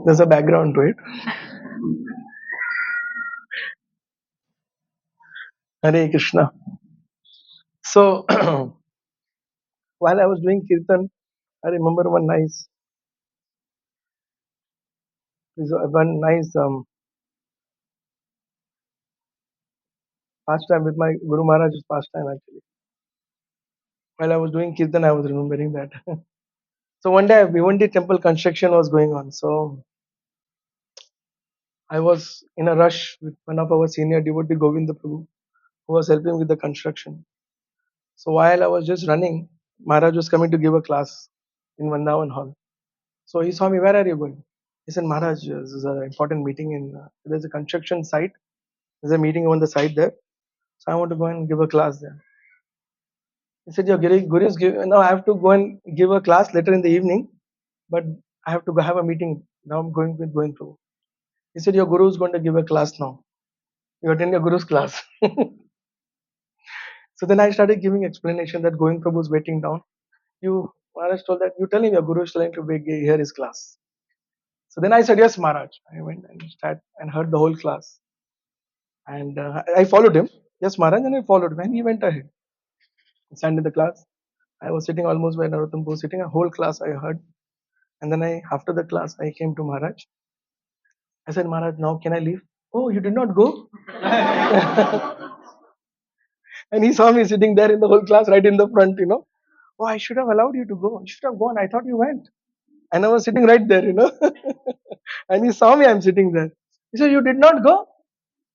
There's a background to it. Hare Krishna. So while I was doing kirtan, I remember one nice pastime with my Guru Maharaj's pastime actually. While I was doing kirtan, I was remembering that. So one day, Bhiwandi temple construction was going on. So I was in a rush with one of our senior devotee, Govinda Prabhu, who was helping with the construction. So while I was just running, Maharaj was coming to give a class in Vandavan Hall. So he saw me, where are you going? He said, Maharaj, this is an important meeting there's a construction site. There's a meeting on the site there. So I want to go and give a class there. He said, your Guru is giving, now I have to go and give a class later in the evening, but I have to go have a meeting. Now I'm going through. He said, your Guru is going to give a class now. You attend your Guru's class. So then I started giving explanation that Govind Prabhu is waiting down. Maharaj told that, you tell him your Guru is trying to hear his class. So then I said, yes, Maharaj. I went and started and heard the whole class. And I followed him. Yes, Maharaj, and I followed him. And he went ahead. He stand in the class. I was sitting almost where Narottam was sitting. A whole class I heard. And then after the class, I came to Maharaj. I said, Maharaj, now can I leave? Oh, you did not go? And he saw me sitting there in the whole class right in the front. Oh, I should have allowed you to go. You should have gone. I thought you went. And I was sitting right there. And he saw me, I'm sitting there. He said, you did not go?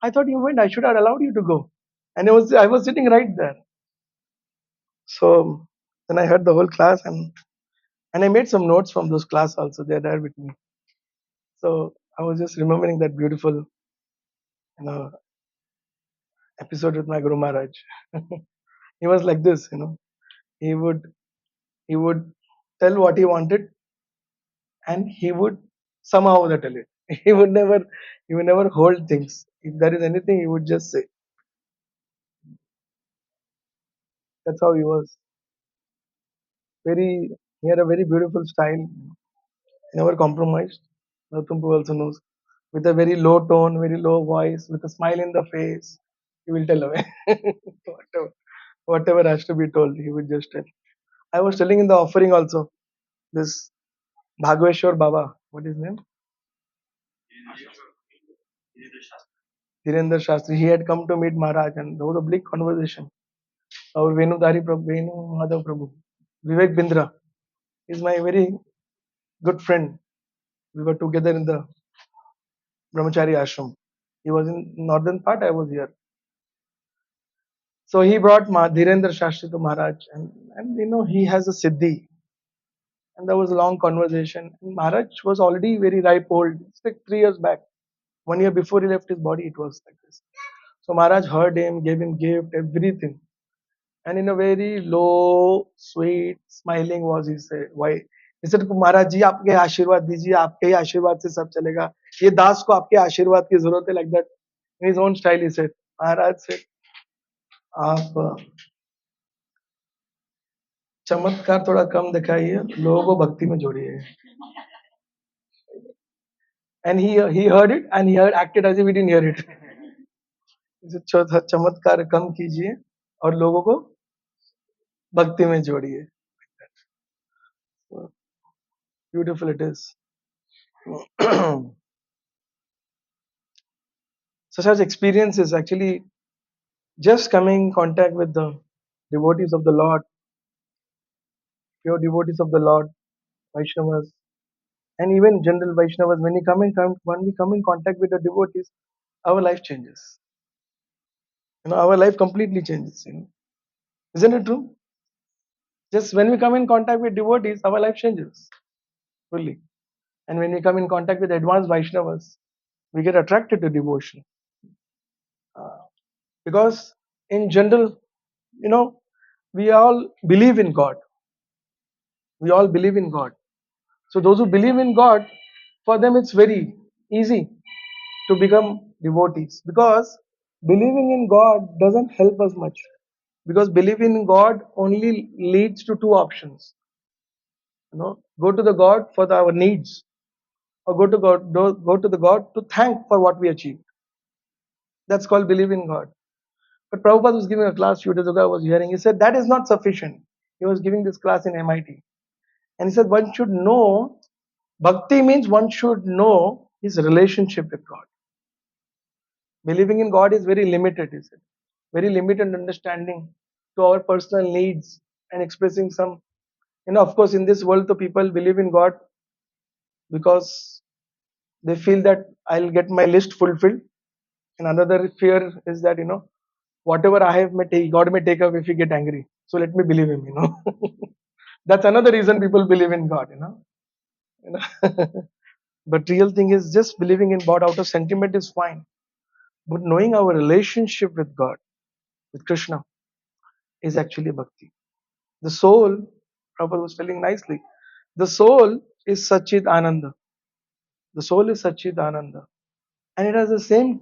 I thought you went. I should have allowed you to go. And I was sitting right there. So then I heard the whole class and I made some notes from those class also. They're there with me. So I was just remembering that beautiful, know, episode with my Guru Maharaj. He was like this. He would he would tell what he wanted and he would somehow tell it. He would never hold things. If there is anything, he would just say. That's how he was. He had a very beautiful style. Never compromised. Natumpu also knows. With a very low tone, very low voice, with a smile in the face, he will tell away. whatever has to be told, he would just tell. I was telling in the offering also, this Bhagweshwar Baba, what is his name? Dhirendra Shastri. He had come to meet Maharaj and there was a big conversation. Our Venudhari Prabhu, Venu Madhav Prabhu, Vivek Bindra is my very good friend. We were together in the Brahmachari ashram. He was in northern part, I was here. So he brought Dhirendra Shastri to Maharaj and he has a siddhi. And there was a long conversation. And Maharaj was already very ripe old. It's like 3 years back. 1 year before he left his body, it was like this. So Maharaj heard him, gave him gift, everything. And in a very low, sweet, smiling voice, he said, why? He said, Maharaj ji, आपके आशीर्वाद दीजिए, आपके ही आशीर्वाद से सब चलेगा. ये दास को आपके आशीर्वाद की जरूरत है, like that. In his own style, he said, Maharaj said, आप चमत्कार थोड़ा कम दिखाइए, लोगों को भक्ति में जोड़िए. And he heard it and he acted as if he didn't hear it. He said, चमत्कार कम कीजिए और लोगों को भक्ति में जोड़िए. So beautiful it is. Such experiences actually just coming in contact with the devotees of the Lord, pure devotees of the Lord, Vaishnavas, and even general Vaishnavas. When we come in contact with the devotees, our life changes. Our life completely changes. Isn't it true? Just when we come in contact with devotees, our life changes fully. And when we come in contact with advanced Vaishnavas, we get attracted to devotion. Because in general, we all believe in God. We all believe in God. So those who believe in God, for them it's very easy to become devotees. Because believing in God doesn't help us much. Because believing in God only leads to two options. Go to the God for our needs. or go to the God to thank for what we achieved. That's called believe in God. But Prabhupada was giving a class few days ago, I was hearing, he said that is not sufficient. He was giving this class in MIT. And he said one should know, bhakti means one should know his relationship with God. Believing in God is very limited, he said. Very limited understanding to our personal needs and expressing some, of course, in this world, the people believe in God because they feel that I'll get my list fulfilled. And another fear is that, whatever I have, God may take away if he get angry. So let me believe him. That's another reason people believe in God. You know. But real thing is just believing in God out of sentiment is fine. But knowing our relationship with God, with Krishna, is actually bhakti. The soul, Prabhupada was telling nicely, the soul is Satchit Ananda. The soul is Satchit Ananda. And it has the same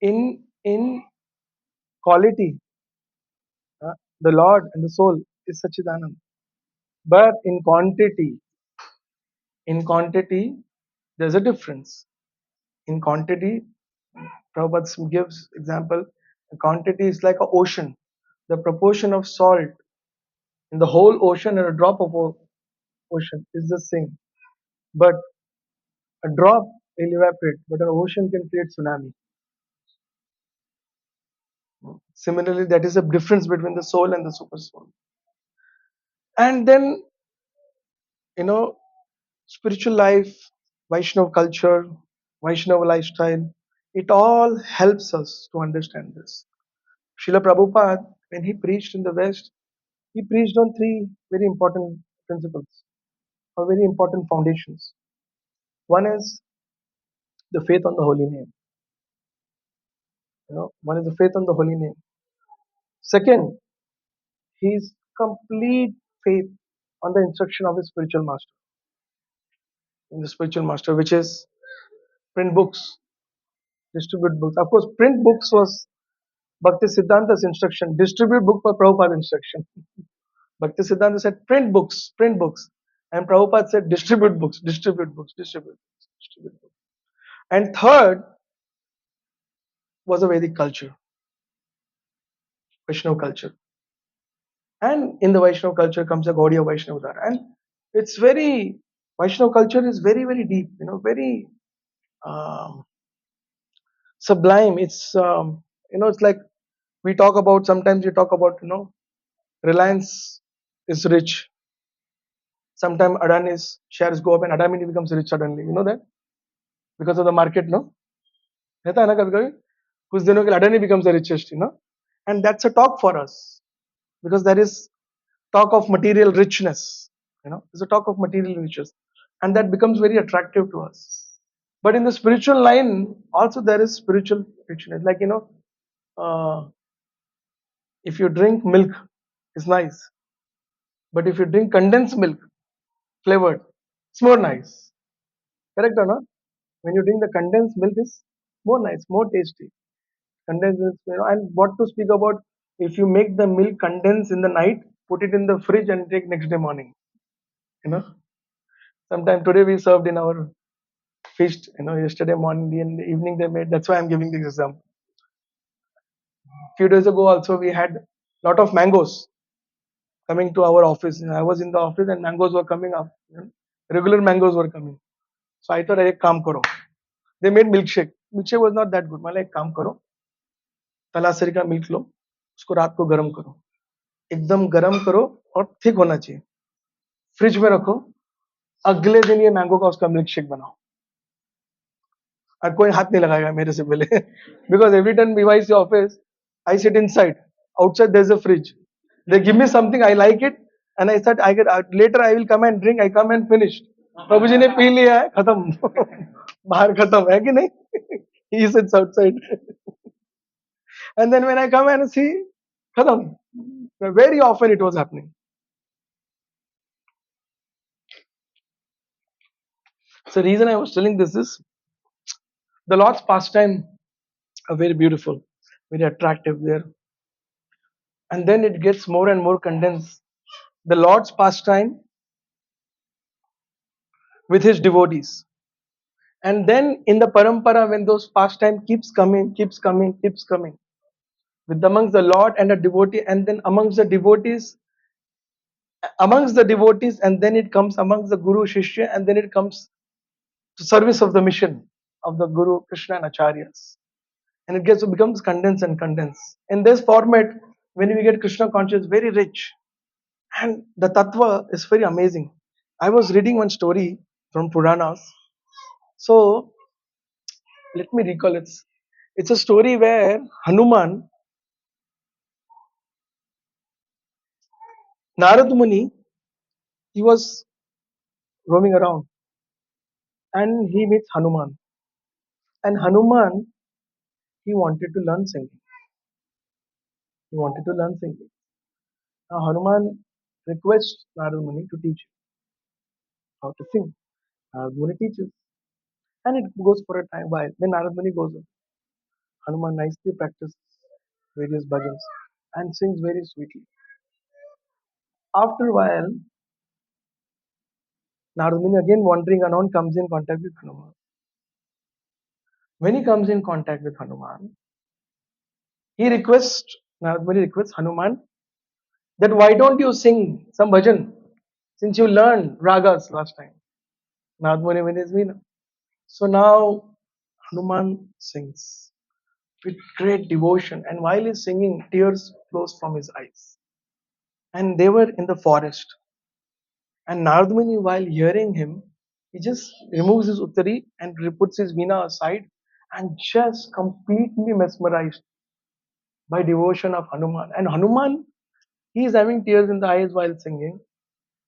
in quality. The Lord and the soul is Satchit Ananda. But in quantity, there's a difference. In quantity, Prabhupada gives example, quantity is like an ocean. The proportion of salt in the whole ocean and a drop of ocean is the same. But a drop will evaporate, but an ocean can create tsunami. Similarly, that is the difference between the soul and the super soul. And then, you know, spiritual life, Vaishnava culture, Vaishnava lifestyle, it all helps us to understand this. Srila Prabhupada, when he preached in the West, he preached on three very important principles or very important foundations. One is the faith on the holy name. One is the faith on the holy name. Second, his complete faith on the instruction of his spiritual master, in the spiritual master, which is print books, distribute books. Of course, print books was Bhakti Siddhanta's instruction, distribute book for Prabhupada's instruction. Bhakti Siddhanta said print books, print books. And Prabhupada said distribute books, distribute books, distribute books, distribute books. And third was a Vedic culture, Vaishnava culture. And in the Vaishnava culture comes a Gaudiya Vaishnava. And it's very, Vaishnava culture is very, very deep, very um, sublime. It's like we talk about, sometimes we talk about, Reliance is rich. Sometimes Adani's shares go up and Adani becomes rich suddenly. You know that? Because of the market, no? रहता है ना कभी कभी कुछ दिनों के लिए Adani becomes the richest. And that's a talk for us because there is talk of material richness. There's a talk of material riches, and that becomes very attractive to us. But in the spiritual line, also there is spiritual richness. Like if you drink milk, it's nice. But if you drink condensed milk, flavored, it's more nice. Correct or not? When you drink the condensed milk, is more nice, more tasty. Condensed milk, and what to speak about if you make the milk condense in the night, put it in the fridge and take next day morning. You know, sometime today we served in our feast. Yesterday morning in the evening they made. That's why I'm giving this example. Few days ago also we had lot of mangoes coming to our office. I was in the office and mangoes were coming up. Regular mangoes were coming. So I thought, "Ek kaam karo." They made milkshake. Milkshake was not that good. मैं एक काम करो, तलासरी का milk लो, उसको रात को गर्म करो, एकदम गर्म करो और थिक होना चाहिए, फ्रिज में रखो, अगले दिन ये मैंगो का उसका मिल्क शेक बनाओ और कोई हाथ नहीं लगाएगा मेरे से पहले because every time we office I sit inside outside there is a fridge they give me something I like it and I said I get later I will come and drink I come and finish Prabhu ji ने पी लिया है खत्म बाहर खत्म है कि नहीं he sits outside and then when I come and see खत्म very often it was happening so reason I was telling this is the Lord's pastime are very beautiful, very attractive there. And then it gets more and more condensed. The Lord's pastime with his devotees. And then in the parampara, when those pastime keeps coming, with amongst the Lord and a devotee, and then amongst the devotees, and then it comes amongst the Guru Shishya, and then it comes to service of the mission of the Guru, Krishna and Acharyas. And it becomes condensed and condensed. In this format, when we get Krishna conscious, very rich. And the tattva is very amazing. I was reading one story from Puranas. So let me recall it. It's a story where Hanuman, Narad Muni, he was roaming around and he meets Hanuman. And Hanuman, he wanted to learn singing. He wanted to learn singing. Now Hanuman requests Narad Muni to teach him how to sing. Narad Muni teaches. And it goes for a time while. Then Narad Muni goes on. Hanuman nicely practices various bhajans and sings very sweetly. After a while, Narad Muni again wandering around comes in contact with Hanuman. When he comes in contact with Hanuman, Narad Muni requests Hanuman that why don't you sing some bhajan since you learned ragas last time. Narad Muni when is Veena. So now Hanuman sings with great devotion, and while he's singing, tears flows from his eyes. And they were in the forest. And Narad Muni, while hearing him, he just removes his uttari and puts his veena aside and just completely mesmerized by devotion of Hanuman. And Hanuman, he is having tears in the eyes while singing.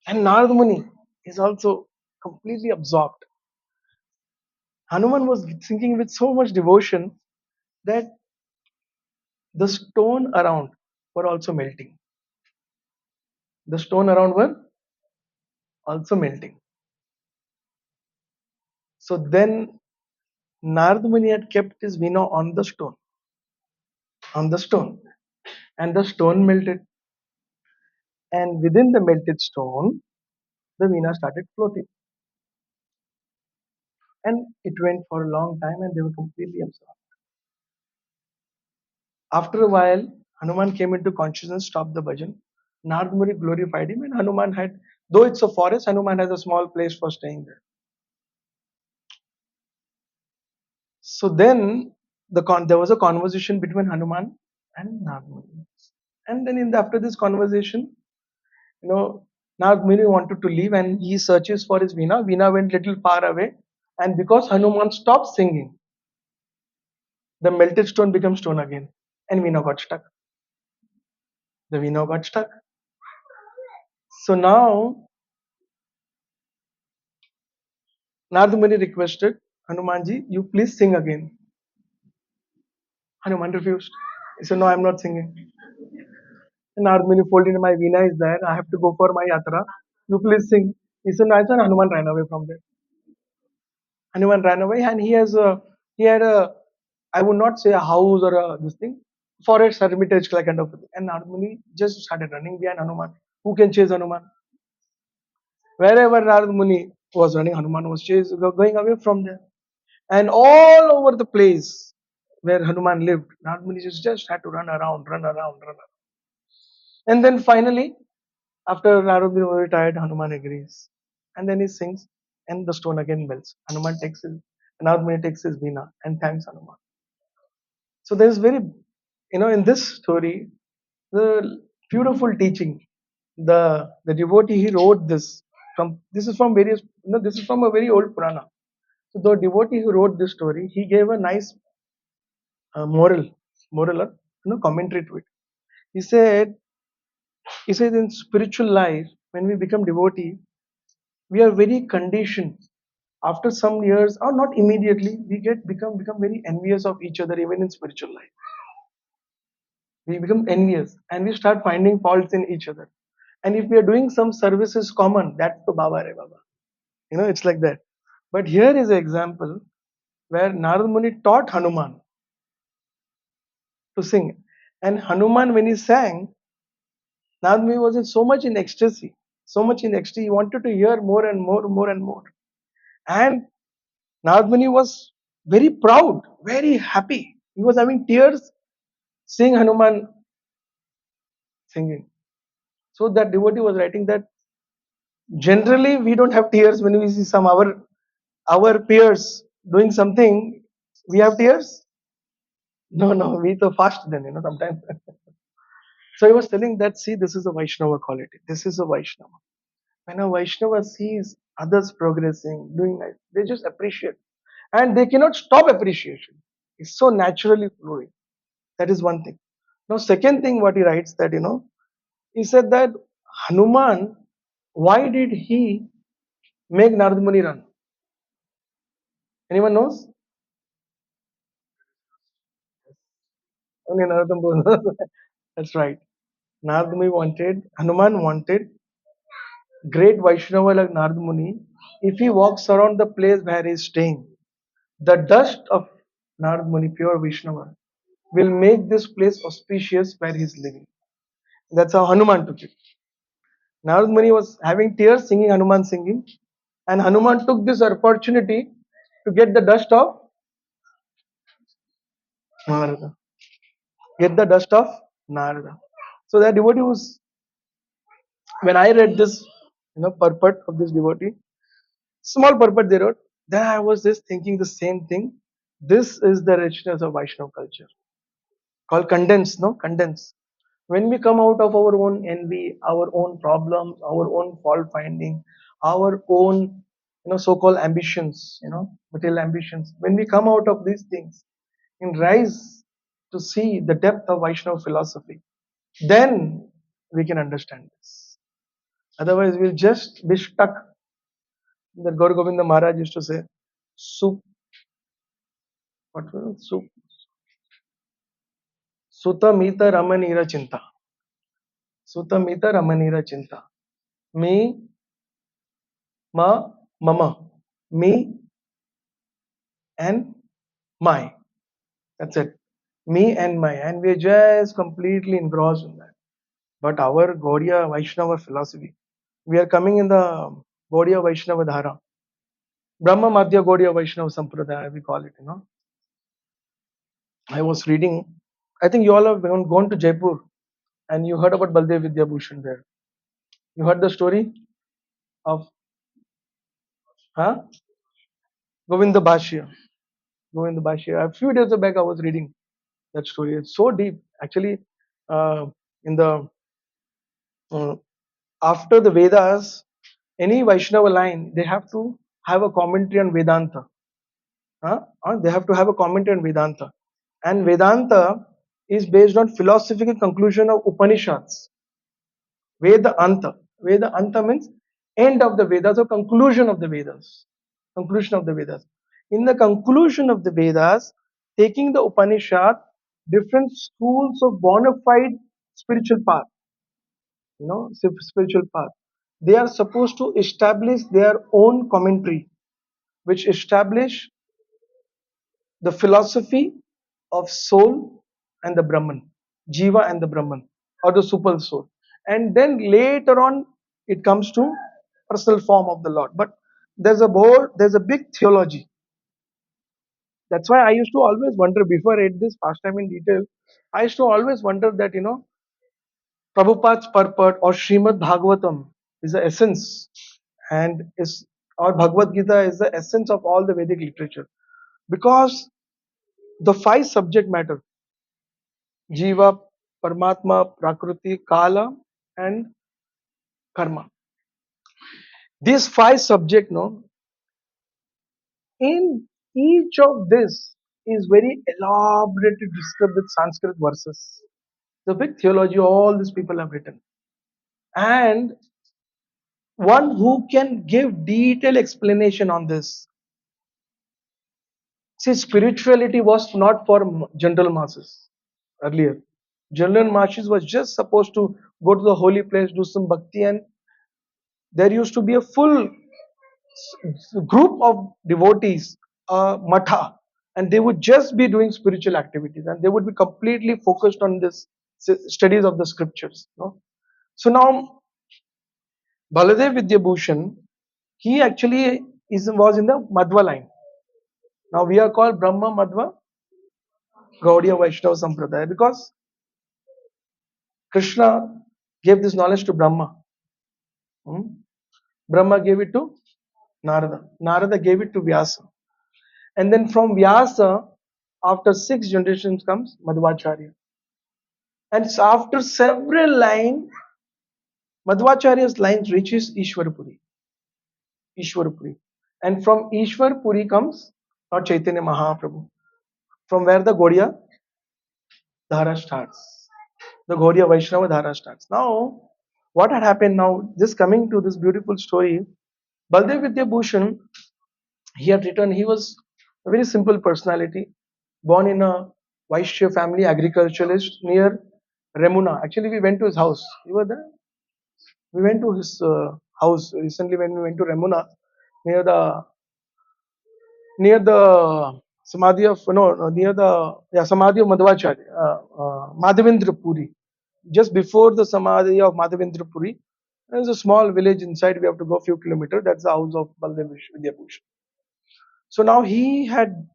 And Narad Muni is also completely absorbed. Hanuman was singing with so much devotion that the stone around were also melting. The stone around were also melting. So then Narad Muni had kept his veena on the stone, and the stone melted. And within the melted stone, the veena started floating. And it went for a long time, and they were completely absorbed. After a while, Hanuman came into consciousness, stopped the bhajan. Narad Muni glorified him, and Hanuman had, though it's a forest, Hanuman has a small place for staying there. So then there was a conversation between Hanuman and Narad Muni. And then after this conversation, Narad Muni wanted to leave and he searches for his Veena. Veena went little far away. And because Hanuman stopped singing, the melted stone became stone again. And Veena got stuck. The Veena got stuck. So now Narad Muni requested, Hanumanji, you please sing again. Hanuman refused. He said, no, I'm not singing. And Narad Muni folded, my Veena is there. I have to go for my yatra. You please sing. He said, no, I said, Hanuman ran away from there. Hanuman ran away and he had a, I would not say a house or this thing, forest hermitage like kind of thing. And Narad Muni just started running behind Hanuman. Who can chase Hanuman? Wherever Narad Muni was running, Hanuman was going away from there. And all over the place where Hanuman lived, Narad Muni just had to run around, run around, run around. And then finally, after Narad Muni was tired, Hanuman agrees. And then he sings, and the stone again melts. Narad Muni takes his veena and thanks Hanuman. So there's in this story, the beautiful teaching. The devotee he wrote this this is from this is from a very old Purana. So the devotee who wrote this story, he gave a nice moral or commentary to it. He said, in spiritual life, when we become devotee, we are very conditioned. After some years, or not immediately, we become very envious of each other, even in spiritual life. We become envious and we start finding faults in each other. And if we are doing some services common, that's the Baba Re Baba. It's like that. But here is an example where Narad Muni taught Hanuman to sing. And Hanuman, when he sang, Narad Muni was in so much in ecstasy, he wanted to hear more and more, more and more. And Narada Muni was very proud, very happy. He was having tears seeing Hanuman singing. So that devotee was writing that generally we don't have tears when we see some our peers doing something. We have tears. No, no, we so fast then, sometimes. So he was telling that, see, this is a Vaishnava quality. This is a Vaishnava. When a Vaishnava sees others progressing, doing nice, they just appreciate. And they cannot stop appreciation. It's so naturally flowing. That is one thing. Now, second thing what he writes that, he said that Hanuman, why did he make Narada Muni run? Anyone knows? Only Narada Muni. That's right. Narada Muni Hanuman wanted great Vaishnava like Narada Muni, if he walks around the place where he is staying, the dust of Narada Muni, pure Vaishnava, will make this place auspicious where he is living. That's how Hanuman took it. Narada Muni was having tears singing Hanuman singing, and Hanuman took this opportunity to get the dust of Narada. Get the dust of Narada. So that devotee was, when I read this, purport of this devotee, small purport they wrote, then I was just thinking the same thing. This is the richness of Vaishnava culture. Called condense, no? Condense. When we come out of our own envy, our own problems, our own fault finding, our own, so-called ambitions, material ambitions, when we come out of these things and rise to see the depth of Vaishnava philosophy, then we can understand this. Otherwise, we'll just be stuck. That Guru Govinda Maharaj used to say, "Sup, what was it? Sutamita Ramanira Chinta. Sutamita Ramanira Chinta. Me, mama. Me and my. That's it. Me and my. And we're just completely engrossed in that. But our Gaudiya Vaishnava philosophy, we are coming in the Gaudiya Vaishnava Dhara. Brahma Madhya Gaudiya Vaishnava Sampradaya, we call it, I was reading, I think you all have gone to Jaipur and you heard about Baladeva Vidyabhushana there. You heard the story of Govinda Bhashya. Govinda Bhashya. A few days back I was reading that story. It's so deep. Actually, in the uh, after the Vedas, any Vaishnava line, they have to have a commentary on Vedanta. They have to have a commentary on Vedanta. And Vedanta is based on philosophical conclusion of Upanishads. Veda Anta. Veda Anta means end of the Vedas or conclusion of the Vedas. Conclusion of the Vedas. In the conclusion of the Vedas, taking the Upanishad, different schools of bona fide spiritual path, spiritual path, they are supposed to establish their own commentary, which establish the philosophy of soul and the Brahman, Jiva and the Brahman, or the super soul. And then later on, it comes to personal form of the Lord. But there's a big theology. That's why I used to always wonder before I read this pastime in detail. I used to always wonder that Prabhupada's purport or Srimad Bhagavatam is the essence, and is or Bhagavad Gita is the essence of all the Vedic literature, because the five subject matter: Jiva, Paramatma, Prakriti, Kala, and Karma. These five subject, no, in each of this is very elaborately described with Sanskrit verses. The big theology all these people have written. And one who can give detailed explanation on this. See, spirituality was not for general masses earlier. General masses was just supposed to go to the holy place, do some bhakti, and there used to be a full group of devotees, matha, and they would just be doing spiritual activities, and they would be completely focused on this studies of the scriptures. So now Baladeva Vidyabhushana, he actually was in the Madhva line. Now we are called Brahma Madhva Gaudiya Vaishnava Sampradaya because Krishna gave this knowledge to Brahma. Hmm? Brahma gave it to Narada. Narada gave it to Vyasa. And then from Vyasa, after 6 generations comes Madhvacharya. And so after several lines, Madhvacharya's lines reaches Ishwarpuri. Ishwarpuri. And from Ishwarpuri comes Lord Chaitanya Mahaprabhu. From where the Gaudiya Dhara starts. The Gaudiya Vaishnava Dhara starts. Now, what had happened now, just coming to this beautiful story, Baladeva Vidyabhushana, he had written, he was a very simple personality, born in a Vaishya family, agriculturalist near Remuna. Actually, we went to his house. You were there? We went to his house recently when we went to Remuna, near the Samadhi of near the Samadhi of Madhvacharya, Madhavendra Puri. Just before the Samadhi of Madhavendra Puri, there is a small village inside. We have to go a few kilometers. That's the house of Baladeva Vidyabhushana. So now he had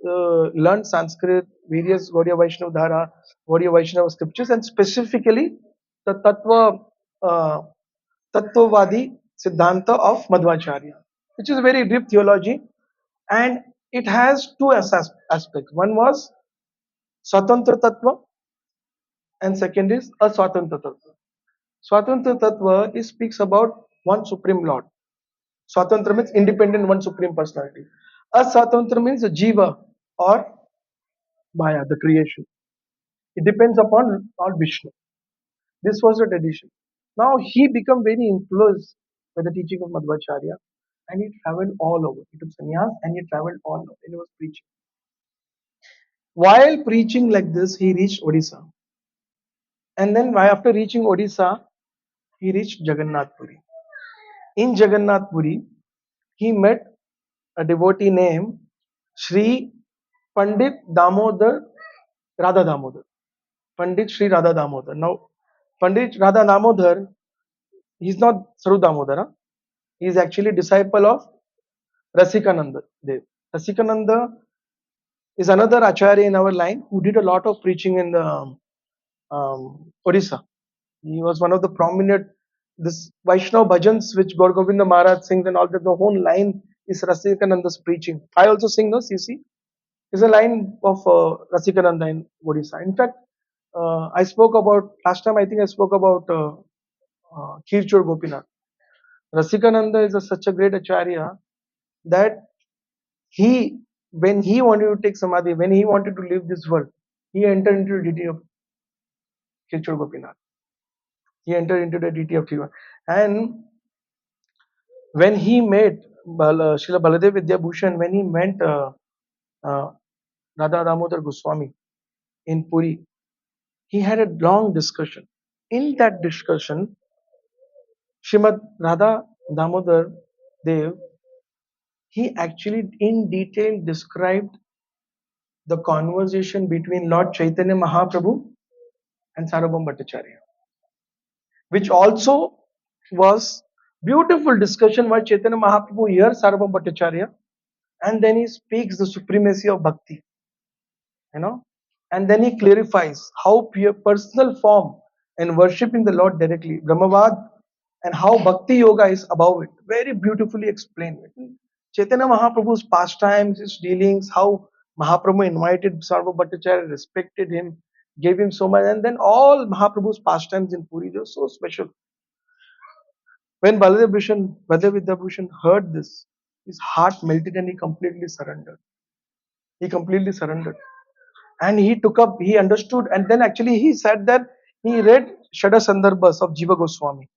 learned Sanskrit, various Gaudiya Vaishnava Dhara, Gaudiya Vaishnava scriptures, and specifically the uh, Tattvavadi Siddhanta of Madhvacharya, which is a very deep theology, and it has two aspects. One was Swatantra Tattva, and second is Aswatantra Tattva. Swatantra Tattva speaks about one Supreme Lord. Swatantra means independent, one Supreme Personality. Aswatantra means a Jiva or Maya, the creation. It depends upon Lord Vishnu. This was the tradition. Now he became very influenced by the teaching of Madhvacharya and he traveled all over. He took sannyas and he traveled all over and he was preaching. While preaching like this, he reached Odisha. And then after reaching Odisha, he reached Jagannath Puri. In Jagannath Puri, he met a devotee named Sri Pandit Damodar Radha Damodar. Pandit Sri Radha Damodar. Now, Pandit Radha Damodar, he's not Saru Damodar. Huh? He is actually disciple of Rasikananda Dev. Rasikananda is another acharya in our line who did a lot of preaching in the Odisha. He was one of the prominent this Vaishnava bhajans which Gaur Govinda Maharaj sings and all that. The whole line is Rasikananda's preaching. I also sing those. CC is a line of Rasikananda in Odisha. In fact, I spoke about last time. I think I spoke about Kirchur Gopinath. Rasikananda is such a great acharya that he, when he wanted to take samadhi, when he wanted to leave this world, he entered into the deity of Kirchur Gopinath. He entered into the deity of Shiva. And when he met Srila Baladeva Vidyabhushana, when he met uh, Radha Damodar Goswami in Puri, he had a long discussion. In that discussion, Srimad Radha Damodar Dev, he actually in detail described the conversation between Lord Chaitanya Mahaprabhu and Sarvabhauma Bhattacharya, which also was beautiful discussion where Chaitanya Mahaprabhu hears Sarvabhauma Bhattacharya and then he speaks the supremacy of bhakti, you know, and then he clarifies how pure personal form and worshipping the Lord directly, Brahmavad, and how bhakti yoga is above it. Very beautifully explained. Chaitanya Mahaprabhu's pastimes, his dealings, how Mahaprabhu invited Sarva Bhattacharya, respected him, gave him so much, and then all Mahaprabhu's pastimes in Puri, they were so special. When Baladeva Vidyabhushana heard this, his heart melted and he completely surrendered. He completely surrendered. And he took up, he understood, and then actually he said that he read Shada Sandarbhas of Jiva Goswami.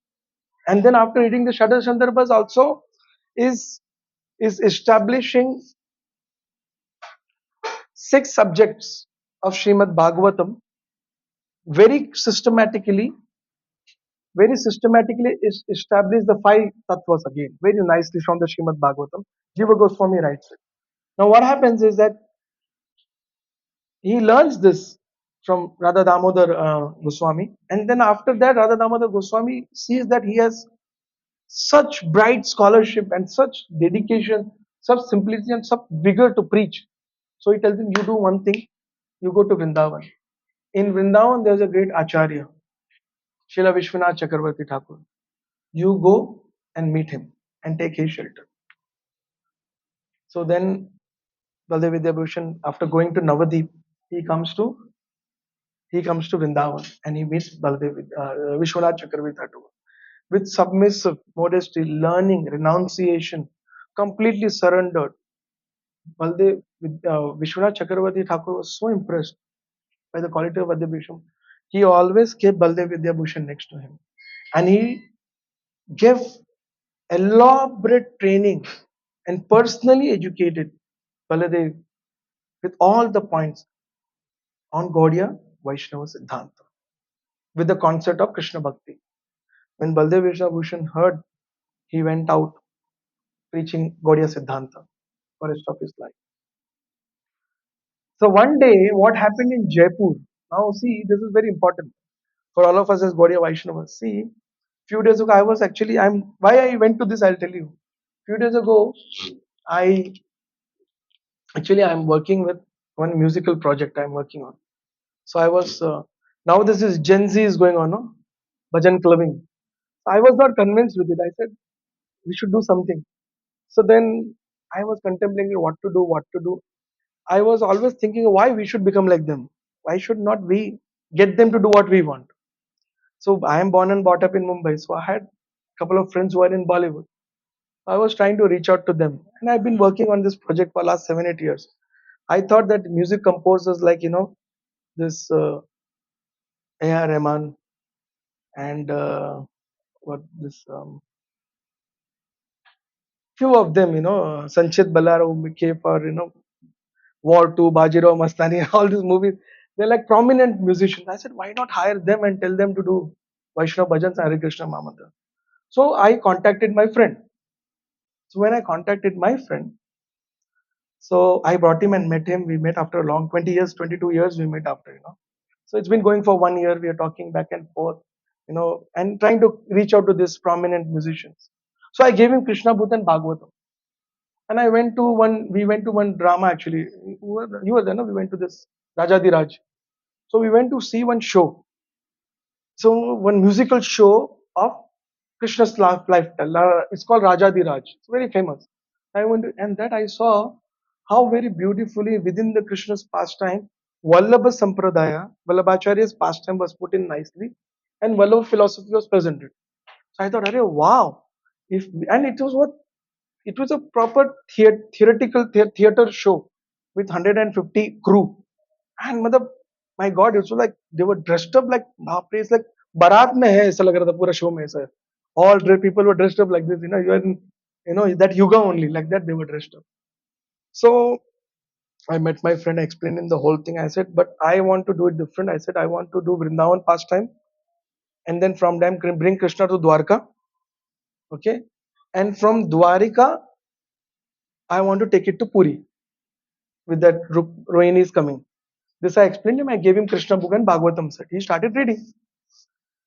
And then after reading the Shada Sandarbhas also is establishing 6 subjects of Srimad Bhagavatam very systematically is establish the 5 tattvas again, very nicely from the Srimad Bhagavatam. Jiva Goswami writes it. Now what happens is that he learns this from Radha Damodar Goswami, and then after that Radha Damodar Goswami sees that he has such bright scholarship and such dedication some simplicity and some vigor to preach. So he tells him, you do one thing, you go to Vrindavan. In Vrindavan, there's a great Acharya, Srila Vishwanath Chakravarti Thakur. You go and meet him and take his shelter. So then Baladeva Vidyabhushana, after going to Navadip, he comes to Vrindavan and he meets Vishwanath Chakravarti Thakur. With submissive modesty, learning, renunciation, completely surrendered. Vishwanath Chakravarti Thakur was so impressed by the quality of Vidyabhushana. He always kept Baladeva Vidyabhushana next to him. And he gave elaborate training and personally educated Baladev with all the points on Gaudiya Vaishnava Siddhanta with the concept of Krishna Bhakti. When Baladeva Vidyabhushana heard, he went out preaching Gaudiya Siddhanta for the rest of his life. So one day, what happened in Jaipur? Now, see, this is very important for all of us as Gaudiya Vaishnavas. See, few days ago, why I went to this, I'll tell you. Few days ago, I I'm working with one musical project I'm working on. So I was, now this is Gen Z is going on, no? Bhajan clubbing. I was not convinced with it. I said, we should do something. So then I was contemplating what to do, what to do. I was always thinking why we should become like them. Why should not we get them to do what we want? So I am born and brought up in Mumbai. So I had a couple of friends who are in Bollywood. I was trying to reach out to them. And I've been working on this project for last 7-8 years. I thought that music composers like, this A.R. Rahman and what this few of them, Sanchit Ballara who became for, War 2, Bajirao Mastani, all these movies, they're like prominent musicians. I said, why not hire them and tell them to do Vaishnava Bhajans and Hare Krishna Mahamantra? So I contacted my friend. So when I contacted my friend, so I brought him and met him. We met after a long 20 years, 22 years we met after. So it's been going for 1 year. We are talking back and forth, and trying to reach out to these prominent musicians. So I gave him Krishna Bhuta and Bhagavatam. And we went to one drama actually. You were there, no? We went to this Rajadiraj. So we went to see one show. So one musical show of Krishna's lifestyle. It's called Rajadiraj. It's very famous. I went to, and that I saw how very beautifully within the Krishna's pastime, Vallabha Sampradaya, Vallabhacharya's pastime was put in nicely, and Vallabha philosophy was presented. So I thought, Arey, wow! And it was a proper theoretical theater show with 150 crew. And my God, it was like they were dressed up like it's like Barat mein hai, aisa lag raha tha pura show mein aisa. All people were dressed up like this, you are in, that yuga only, like that they were dressed up. So I met my friend, I explained him the whole thing. I said, but I want to do it different. I said, I want to do Vrindavan pastime, and then from them bring Krishna to Dwarka. Okay. And from Dwarika, I want to take it to Puri with that Rohini is coming. This I explained him. I gave him Krishna book and Bhagavatam set. He started reading.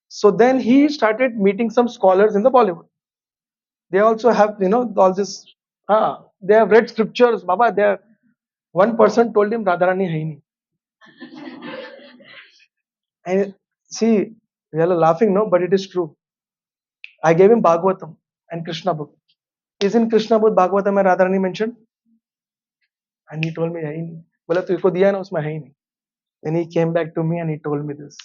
So then he started meeting some scholars in the Bollywood. They also have, all this. They have read scriptures. Baba, one person told him Radharani hai nahi. And see, we are laughing, no, but it is true. I gave him Bhagavatam and Krishna book. Is in Krishna book Bhagavatam and Radharani mentioned? And he told me, hai nahi. Bola tu isko diya na, usme hai nahi. Then he came back to me and he told me this.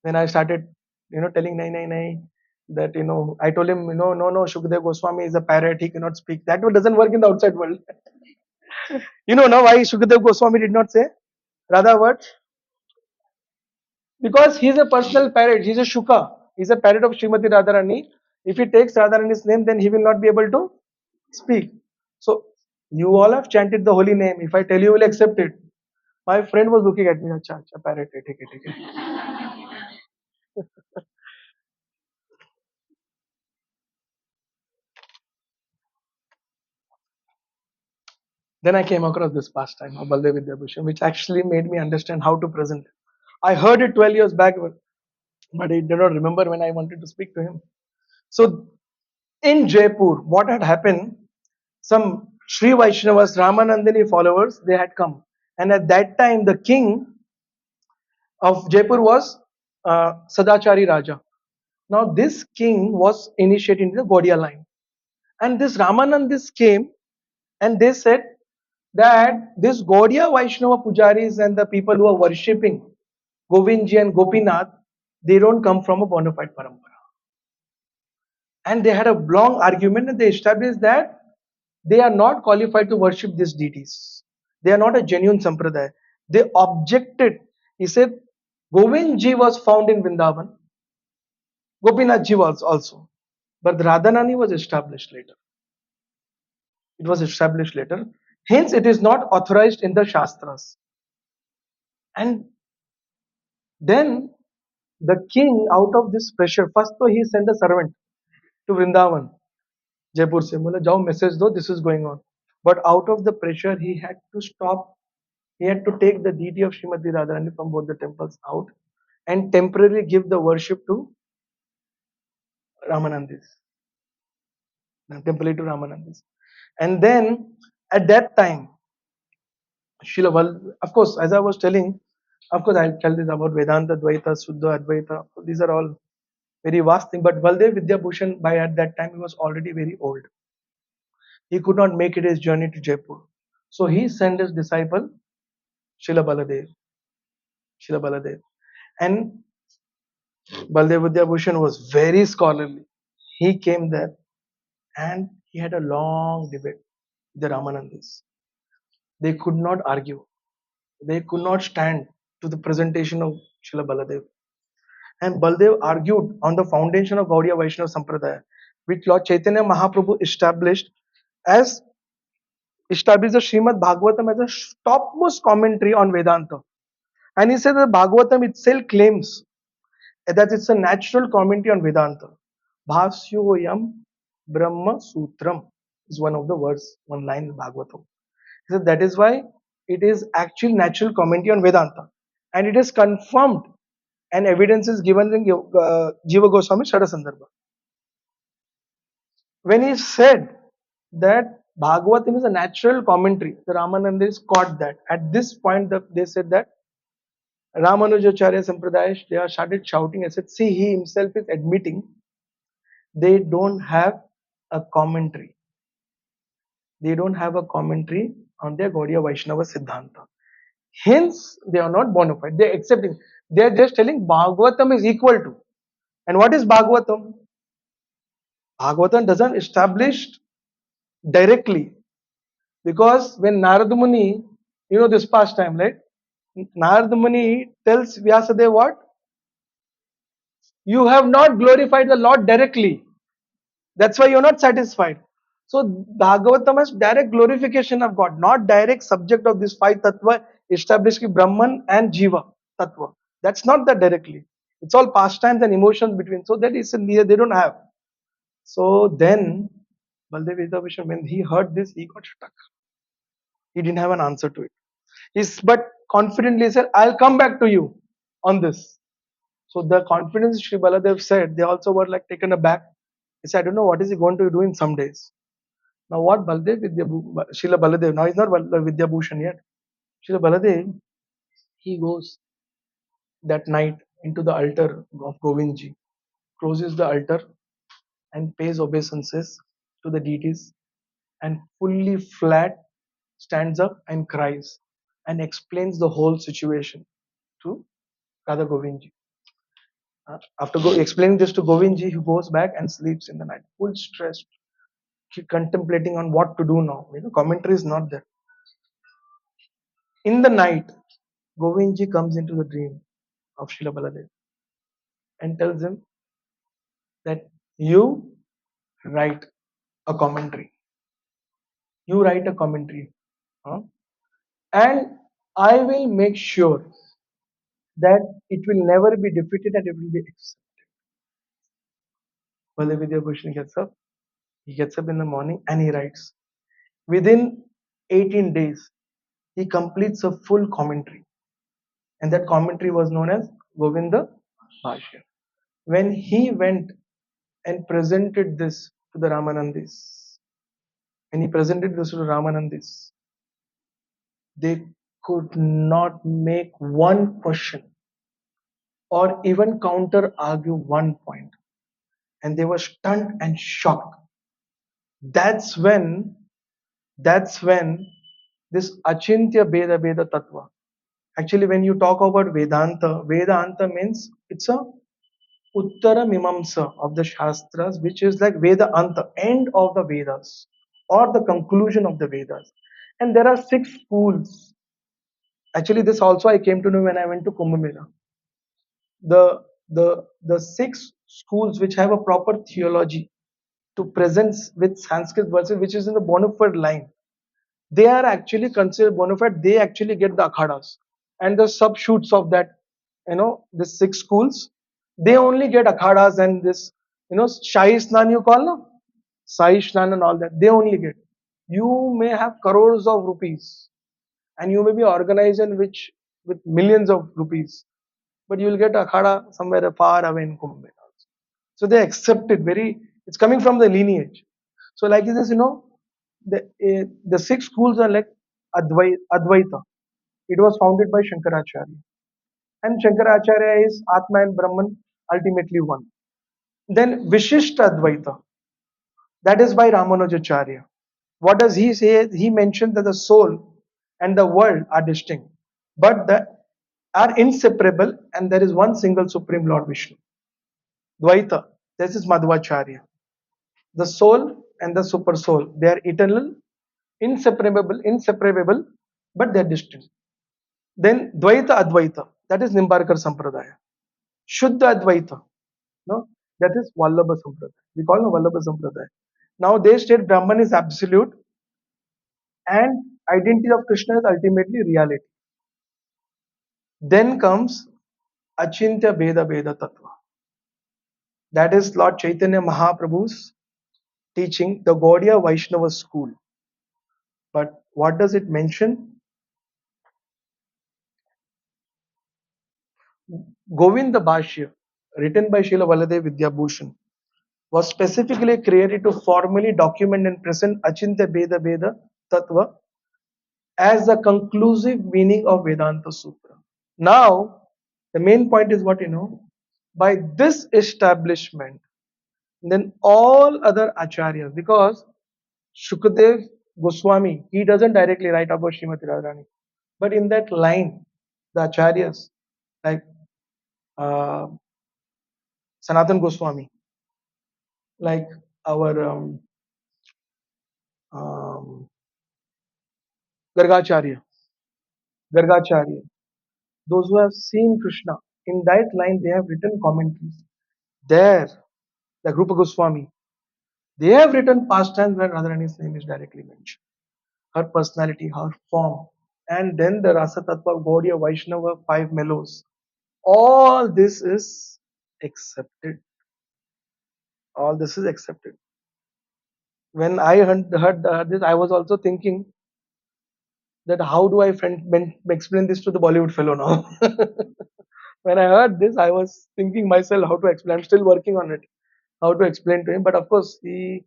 Then I started, telling nahi, that, I told him, no, Shukdev Goswami is a parrot, he cannot speak. That doesn't work in the outside world. You know now why Shukdev Goswami did not say Radha what? Because he's a personal parrot, he's a Shuka. He's a parrot of Srimati Radharani. If he takes Radharani's name, then he will not be able to speak. So, you all have chanted the holy name. If I tell you will accept it. My friend was looking at me, acha, parrot, take. Then I came across this pastime of Baladeva Vidyabhushana, which actually made me understand how to present it. I heard it 12 years back, but I did not remember when I wanted to speak to him. So in Jaipur, what had happened, some Sri Vaishnavas, Ramanandani followers, they had come. And at that time, the king of Jaipur was Sadachari Raja. Now, this king was initiated into the Gaudiya line. And this Ramanandis came and they said that this Gaudiya Vaishnava pujaris and the people who are worshipping Govindji and Gopinath, they don't come from a bona fide parampara. And they had a long argument and they established that they are not qualified to worship these deities. They are not a genuine sampradaya. They objected. He said, Govindji was found in Vrindavan. Gopinathji was also. But Radhanani was established later. It was established later. Hence, it is not authorized in the Shastras. And then the king, out of this pressure, first though he sent a servant to Vrindavan, Jaipur se, bola, jao message do, this is going on. But out of the pressure, he had to stop. He had to take the deity of Srimati Radharani from both the temples out and temporarily give the worship to Ramanandis. Temporarily to Ramanandis. And then at that time, of course, as I was telling, of course, I'll tell this about Vedanta, Dvaita, Suddha, Advaita. These are all very vast things. But Baladeva Vidyabhushana, by at that time, he was already very old. He could not make it his journey to Jaipur. So he sent his disciple, Srila Baladev. Srila Baladev. And Baladeva Vidyabhushana was very scholarly. He came there and he had a long debate with the Ramanandis. They could not argue. They could not stand to the presentation of Srila Baladev. And Baladev argued on the foundation of Gaudiya Vaishnava Sampradaya, which Lord Chaitanya Mahaprabhu established the Srimad Bhagavatam as a topmost commentary on Vedanta. And he said that Bhagavatam itself claims that it's a natural commentary on Vedanta. Bhasyoyam Brahma Sutram is one of the words, one line in Bhagavatam. He said that is why it is actual natural commentary on Vedanta. And it is confirmed and evidence is given in Jiva Goswami Shadasandarbha. When he said that Bhagavatam is a natural commentary, the Ramanandis caught that. At this point, they said that Ramanujacharya Sampradaya, they are started shouting. I said, see, he himself is admitting they don't have a commentary. They don't have a commentary on their Gaudiya Vaishnava Siddhanta. Hence, they are not bona fide. They are accepting. They are just telling Bhagavatam is equal to. And what is Bhagavatam? Bhagavatam doesn't establish directly. Because when Narada Muni, you know this pastime, right? Narada Muni tells Vyasadeva what? You have not glorified the Lord directly. That's why you're not satisfied. So Bhagavatam has direct glorification of God, not direct subject of this five tattva established Brahman and Jiva tattva. That's not that directly. It's all pastimes and emotions between. So that is they don't have. So then Baladeva Vidyabhushana, when he heard this, he got stuck. He didn't have an answer to it. But confidently said, I'll come back to you on this. So the confidence Sri Baladev said, they also were like taken aback. He said, I don't know what is he going to do in some days. Now what Srila Baladev, now he's not Vidyabhushan yet. Srila Baladev, he goes that night into the altar of Govindji, closes the altar and pays obeisances to the deities and fully flat stands up and cries and explains the whole situation to Radha Govindji. After explaining this to Govindji, he goes back and sleeps in the night, full stressed, contemplating on what to do now. Commentary is not there. In the night, Govindji comes into the dream of Srila Baladev and tells him that you write a commentary. You write a commentary. And I will make sure that it will never be defeated and it will be accepted. Baladeva Vidyabhushana gets up. He gets up in the morning and he writes. Within 18 days, he completes a full commentary. And that commentary was known as Govinda Bhashya. When he went and presented this to the Ramanandis, When he presented this to Ramanandis, they could not make one question or even counter argue one point, and they were stunned and shocked. That's when, that's when this Achintya Beda Beda Tattva. Actually, when you talk about Vedanta, Vedanta means it's a Uttara Mimamsa of the Shastras, which is like Veda Anta, end of the Vedas, or the conclusion of the Vedas. And there are 6 schools. Actually, this also I came to know when I went to Kumbh Mela. The 6 schools which have a proper theology to present with Sanskrit verses, which is in the bona fide line, they are actually considered bona fide. They actually get the akhadas and the subshoots of that. The 6 schools, they only get akhadas and this. Shahi Snan you call no, Shahi Snan and all that. They only get. You may have crores of rupees, and you may be organization which with millions of rupees, but you will get akhada somewhere far away in Kumbh Mela. So they accept it very. It's coming from the lineage. So like this, the 6 schools are like Advaita. It was founded by Shankaracharya, and Shankaracharya is Atma and Brahman ultimately one. Then Vishishta Advaita, that is by Ramanujacharya. What does he say? He mentioned that the soul and the world are distinct, but they are inseparable, and there is one single Supreme Lord Vishnu. Dvaita, this is Madhvacharya. The soul and the super soul, they are eternal, inseparable, but they are distinct. Then Dvaita Advaita, that is Nimbarkar Sampradaya. Shuddha Advaita, no, that is Vallabha Sampradaya. We call it Vallabha Sampradaya. Now they state Brahman is absolute and identity of Krishna is ultimately reality. Then comes Achintya Beda Beda Tattva. That is Lord Chaitanya Mahaprabhu's teaching, the Gaudiya Vaishnava school. But what does it mention? Govinda Bhashya, written by Srila Baladeva Vidyabhushana, was specifically created to formally document and present Achintya Beda Beda Tattva as the conclusive meaning of Vedanta Sutra. Now, the main point is what by this establishment, then all other acharyas, because Shukadev Goswami, he doesn't directly write about Srimati Radharani, but in that line, the acharyas like uh, Sanatan Goswami, like our um, Gargacharya, Gargacharya, those who have seen Krishna, in that line they have written commentaries. There, the Rupa Goswami, they have written pastimes where Radharani's name is directly mentioned. Her personality, her form, and then the Rasa Tattva, Gaudiya Vaishnava, 5 mellows. All this is accepted. All this is accepted. When I heard this, I was also thinking that how do I explain this to the Bollywood fellow now? When I heard this, I was thinking myself how to explain. I'm still working on it, how to explain to him. But of course, he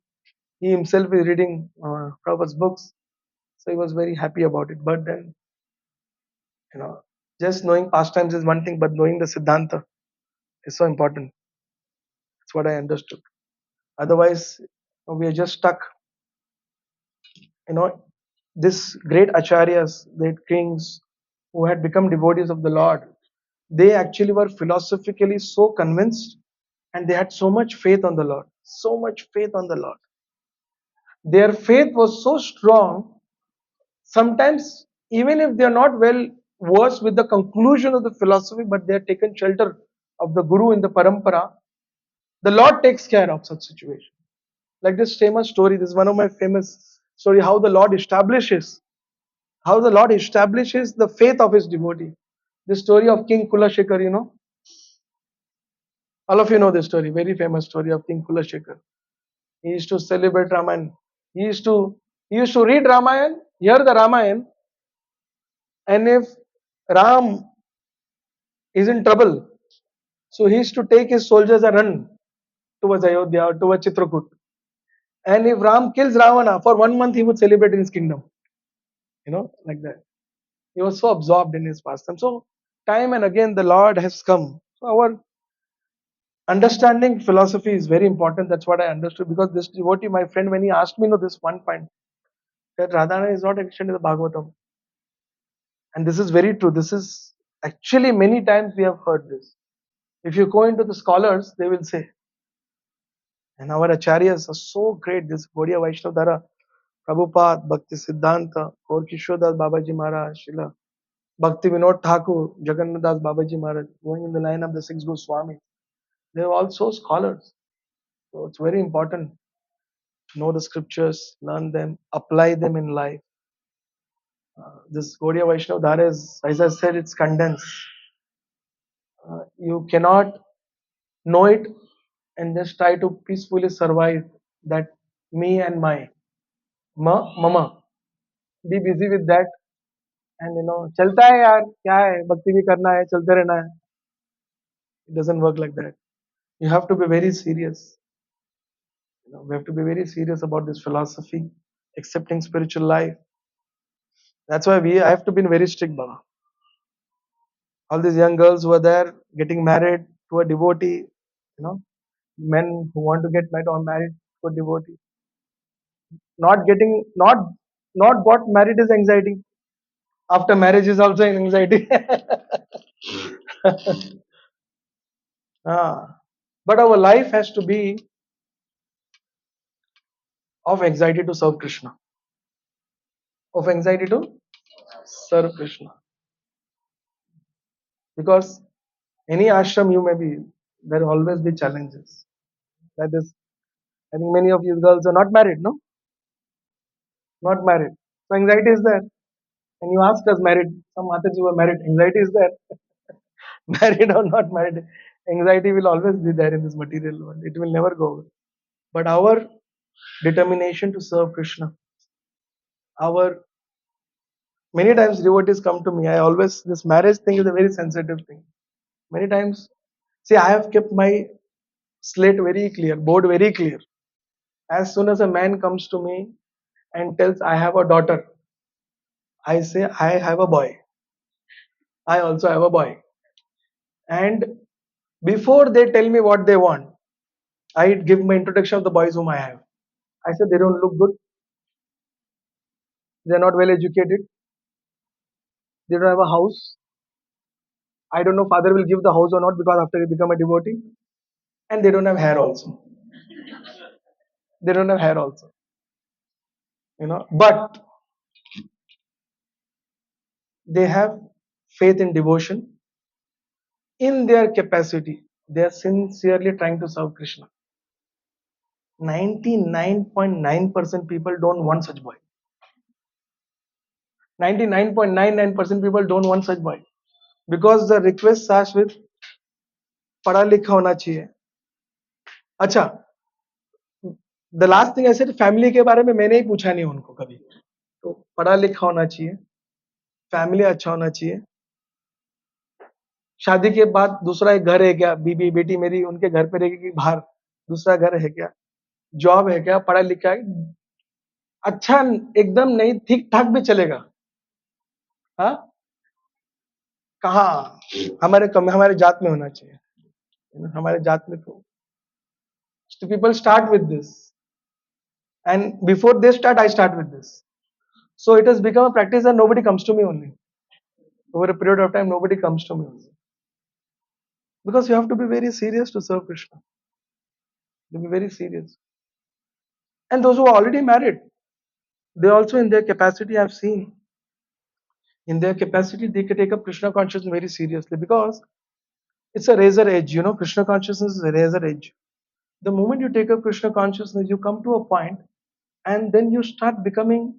himself is reading Prabhupada's books, so he was very happy about it. But then, just knowing pastimes is one thing, but knowing the Siddhanta is so important. That's what I understood. Otherwise, we are just stuck. You know, this great acharyas, great kings who had become devotees of the Lord, they actually were philosophically so convinced and they had so much faith on the Lord, so much faith on the Lord. Their faith was so strong, sometimes even if they are not well versed with the conclusion of the philosophy, but they have taken shelter of the Guru in the parampara, the Lord takes care of such situation. Like this famous story, this is one of my famous story, how the Lord establishes the faith of his devotee. The story of King Kulashekar, all of you know this story, very famous story of King Kulashekar. He used to celebrate Ramayana. He used to read Ramayana, hear the Ramayana, and if Ram is in trouble, so he used to take his soldiers and run towards Ayodhya or towards Chitrakoot. And if Ram kills Ravana, for 1 month he would celebrate in his kingdom. Like that. He was so absorbed in his pastime. So time and again the Lord has come. So our understanding philosophy is very important. That's what I understood, because this devotee, my friend, when he asked me, this one point, that Radhana is not mentioned in the Bhagavatam. And this is very true. This is actually many times we have heard this. If you go into the scholars, they will say, and our acharyas are so great. This Gaudiya Vaishnava, Prabhupada, Bhakti Siddhanta, Gaur Kishodas Babaji Maharaj, Srila Bhakti Vinod Thakur, Jagannath Das Babaji Maharaj, going in the line of the six Goswamis. They are also scholars. So it's very important to know the scriptures, learn them, apply them in life. This Gaudiya Vaishnava Dhara is, as I said, it's condensed. You cannot know it and just try to peacefully survive that me and my mama. Be busy with that, and चलता है यार, क्या है, भक्ति भी करना है, चलते रहना है. It doesn't work like that. You have to be very serious. We have to be very serious about this philosophy, accepting spiritual life. That's why I have to be very strict, Baba. All these young girls who are there getting married to a devotee, men who want to get married or married to a devotee, not got married is anxiety. After marriage is also an anxiety. Ah. But our life has to be of anxiety to serve Krishna. Of anxiety to serve Krishna. Because any ashram you may be, there will always be challenges. That is, I think many of you girls are not married, no? Not married. So anxiety is there. And you ask us married, some Mataji were married, anxiety is there. Married or not married, anxiety will always be there in this material world. It will never go away. But our determination to serve Krishna, our many times devotees come to me. This marriage thing is a very sensitive thing. Many times, see, I have kept my slate very clear, board very clear. As soon as a man comes to me and tells, I have a daughter, I say, I have a boy. I also have a boy. And before they tell me what they want, I give my introduction of the boys whom I have. I said, they don't look good. They are not well educated. They don't have a house. I don't know father will give the house or not, because after they become a devotee. And they don't have hair also. They don't have hair also. But they have faith in devotion. In their capacity, they are sincerely trying to serve Krishna. 99.9% people don't want such boy. 99.99% people don't want such boy. Because the request starts with पढ़ा लिखा होना चाहिए. अच्छा, the last thing I said, family के बारे में मैंने ही पूछा नहीं उनको कभी. तो पढ़ा लिखा होना चाहिए, फैमिली अच्छा होना चाहिए, शादी के बाद दूसरा एक घर है क्या, बीबी बेटी मेरी उनके घर पे रहेगी कि बाहर दूसरा घर है क्या, जॉब है क्या, पढ़ा लिखा है, अच्छा एकदम नहीं ठीक ठाक भी चलेगा. हाँ, कहाँ हमारे जात में होना चाहिए, हमारे जात में. तो people start with this, and before they start, I start with this. So it has become a practice that nobody comes to me only. Over a period of time, nobody comes to me only. Because you have to be very serious to serve Krishna. To be very serious. And those who are already married, they also in their capacity, I've seen, in their capacity, they can take up Krishna consciousness very seriously, because it's a razor edge, Krishna consciousness is a razor edge. The moment you take up Krishna consciousness, you come to a point and then you start becoming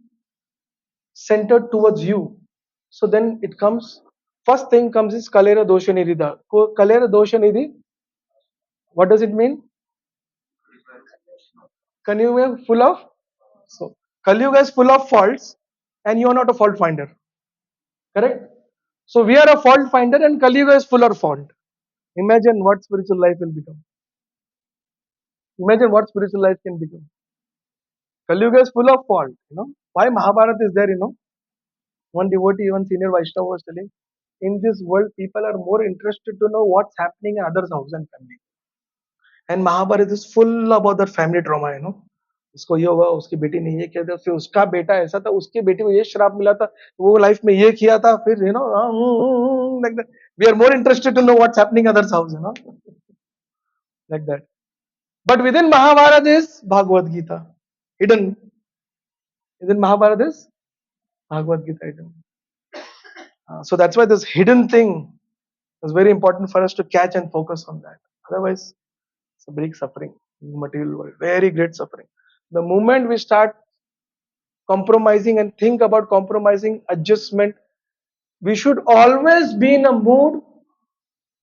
centered towards you. So then it comes, first thing comes is Kalera Dosha Nirida. Kalera Dosha Nidhi, what does it mean? Kali-yuga is full of, so Kali-yuga is full of faults and you are not a fault finder. Correct? So we are a fault finder and Kali-yuga is full of fault. Imagine what spiritual life will become. Imagine what spiritual life can become. Kali-yuga is full of fault. Why Mahabharata is there? One devotee, one senior Vaishnava was telling, in this world, people are more interested to know what's happening in others' house and family. And Mahabharata is full about that family trauma. उसको ये हुआ, उसकी बेटी ने ये किया था, फिर उसका बेटा ऐसा था, उसकी बेटी को ये श्राप मिला था, वो लाइफ में ये किया था, फिर like that. We are more interested to know what's happening in others' house, like that. But within Mahabharata is Bhagavad Gita, hidden. Within Mahabharata is Bhagavad Gita hidden. So that's why this hidden thing is very important for us to catch and focus on that. Otherwise, it's a big suffering in the material world, very great suffering. The moment we start compromising and think about compromising, adjustment, we should always be in a mood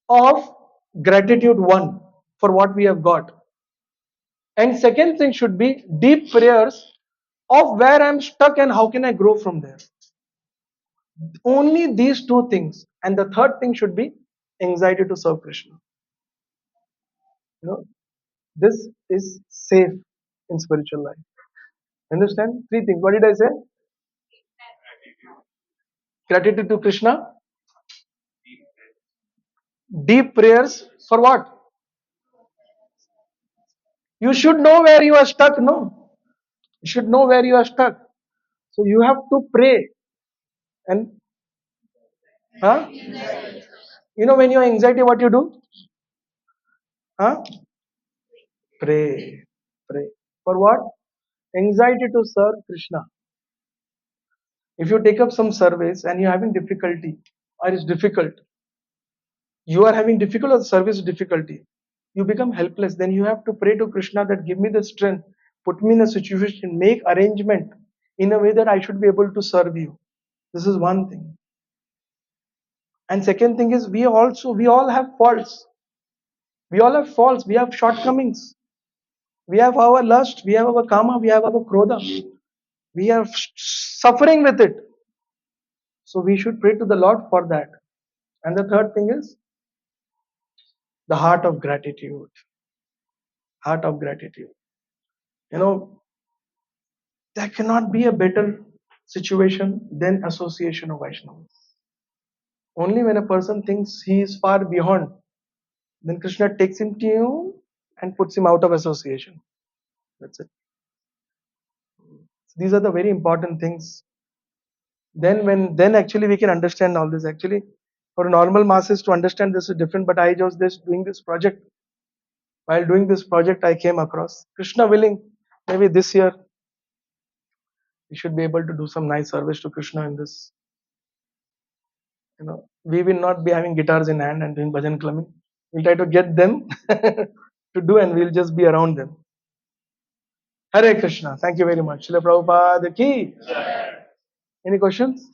of gratitude, one, for what we have got. And second thing should be deep prayers of where I'm stuck and how can I grow from there. Only these two things. And the third thing should be anxiety to serve Krishna. This is safe in spiritual life. Understand? Three things. What did I say? Gratitude to Krishna. Deep prayers for what? You should know where you are stuck, no? You should know where you are stuck. So you have to pray. And huh? When you have anxiety, what you do? Huh? Pray. Pray. For what? Anxiety to serve Krishna. If you take up some service and you're having difficulty, or it's difficult, you are having difficult or the service difficulty, you become helpless. Then you have to pray to Krishna that give me the strength, put me in a situation, make arrangement in a way that I should be able to serve you. This is one thing. And second thing is we all have faults. We all have faults. We have shortcomings. We have our lust. We have our karma. We have our krodha. We are suffering with it. So we should pray to the Lord for that. And the third thing is the heart of gratitude. Heart of gratitude. There cannot be a better situation than association of Vaishnavas. Only when a person thinks he is far beyond, then Krishna takes him to you and puts him out of association. That's it. These are the very important things. Then actually we can understand all this. Actually, for normal masses to understand this is different, but I was just doing this project. While doing this project, I came across, Krishna willing, maybe this year we should be able to do some nice service to Krishna in this. We will not be having guitars in hand and doing bhajan clubbing. We'll try to get them to do, and we'll just be around them. Hare Krishna. Thank you very much. Srila Prabhupada ki. Any questions?